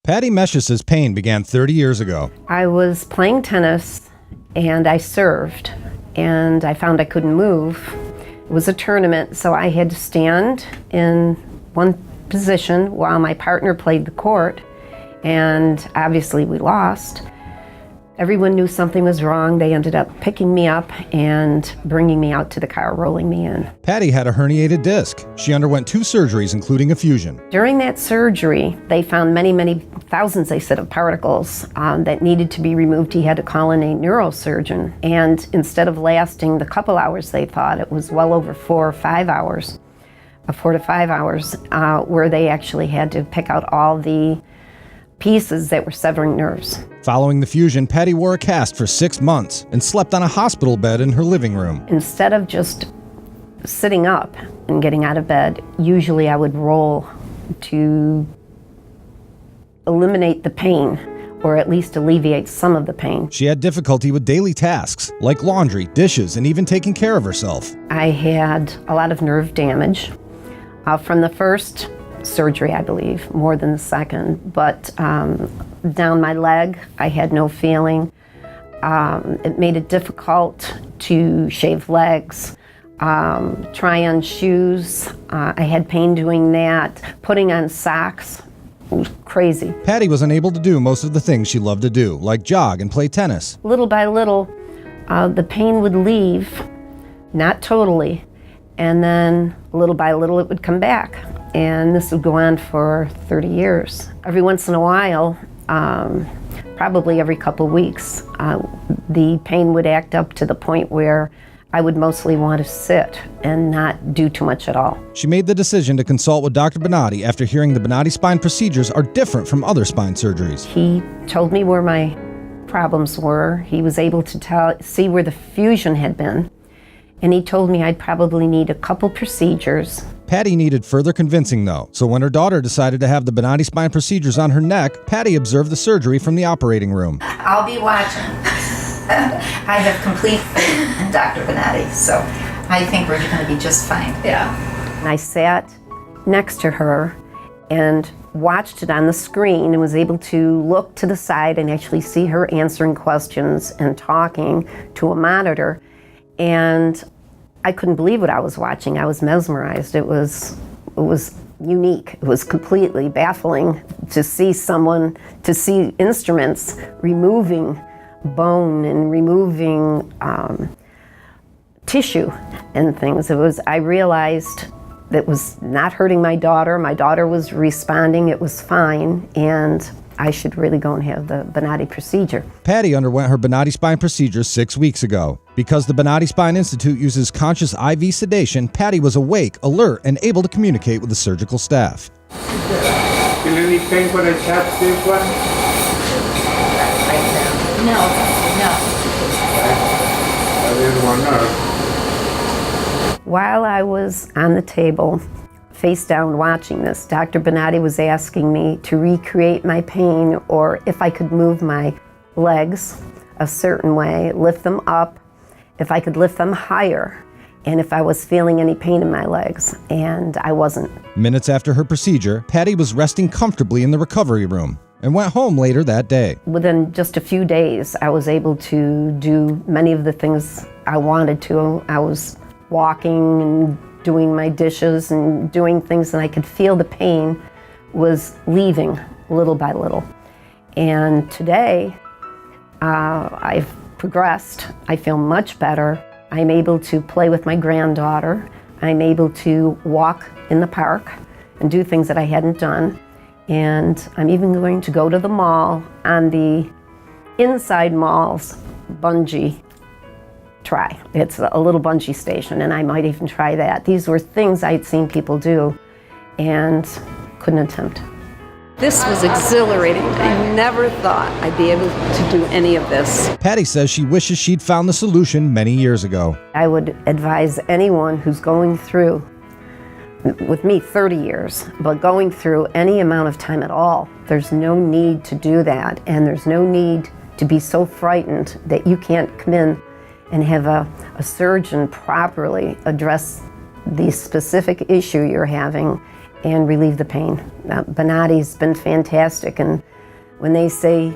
Patty Mesches' pain began 30 years ago. I was playing tennis and I served and I found I couldn't move. It was a tournament, so I had to stand in one position while my partner played the court, and obviously we lost. Everyone knew something was wrong. They ended up picking me up and bringing me out to the car, rolling me in. Patty had a herniated disc. She underwent 2 surgeries, including a fusion. During that surgery, they found many thousands, they said, of particles that needed to be removed. He had to call in a neurosurgeon. And instead of lasting the couple hours they thought, it was well over 4 or 5 hours, 4 to 5 hours, where they actually had to pick out all the pieces that were severing nerves. Following the fusion, Patty wore a cast for 6 months and slept on a hospital bed in her living room. Instead of just sitting up and getting out of bed, usually I would roll to eliminate the pain, or at least alleviate some of the pain. She had difficulty with daily tasks, like laundry, dishes, and even taking care of herself. I had a lot of nerve damage from the first surgery, I believe, more than the second, but down my leg, I had no feeling. It made it difficult to shave legs, try on shoes. I had pain doing that. Putting on socks, it was crazy. Patty was unable to do most of the things she loved to do, like jog and play tennis. Little by little, the pain would leave, not totally, and then little by little it would come back. And this would go on for 30 years. Every once in a while, probably every couple weeks, the pain would act up to the point where I would mostly want to sit and not do too much at all. She made the decision to consult with Dr. Bonati after hearing the Bonati spine procedures are different from other spine surgeries. He told me where my problems were. He was able to see where the fusion had been. And he told me I'd probably need a couple procedures. Patty needed further convincing, though, so when her daughter decided to have the Bonati spine procedures on her neck, Patty observed the surgery from the operating room. I'll be watching. I have complete faith in Dr. Bonati, so I think we're going to be just fine. Yeah. And I sat next to her and watched it on the screen and was able to look to the side and actually see her answering questions and talking to a monitor. And I couldn't believe what I was watching. I was mesmerized. It was unique. It was completely baffling to see instruments removing bone and removing tissue and things. I realized that it was not hurting my daughter. My daughter was responding. It was fine. And I should really go and have the Bonati procedure. Patty underwent her Bonati spine procedure 6 weeks ago. Because the Bonati Spine Institute uses conscious IV sedation, Patty was awake, alert, and able to communicate with the surgical staff. Feel any pain when I tap this one? No. I didn't want to. While I was on the table, face down watching this, Dr. Bonati was asking me to recreate my pain, or if I could move my legs a certain way, lift them up, if I could lift them higher, and if I was feeling any pain in my legs, and I wasn't. Minutes after her procedure, Patty was resting comfortably in the recovery room and went home later that day. Within just a few days, I was able to do many of the things I wanted to. I was walking and doing my dishes and doing things, and I could feel the pain was leaving little by little. And today, I've progressed. I feel much better. I'm able to play with my granddaughter. I'm able to walk in the park and do things that I hadn't done. And I'm even going to go to the mall on the Inside Mall's bungee try. It's a little bungee station, and I might even try that. These were things I'd seen people do and couldn't attempt. This was exhilarating. I never thought I'd be able to do any of this. Patty says she wishes she'd found the solution many years ago. I would advise anyone who's going through, with me 30 years, but going through any amount of time at all, there's no need to do that, and there's no need to be so frightened that you can't come in and have a surgeon properly address the specific issue you're having and relieve the pain. Bonati's been fantastic, and when they say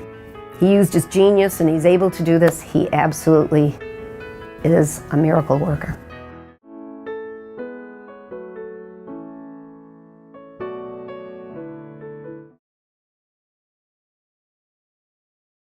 he used his genius and he's able to do this, he absolutely is a miracle worker.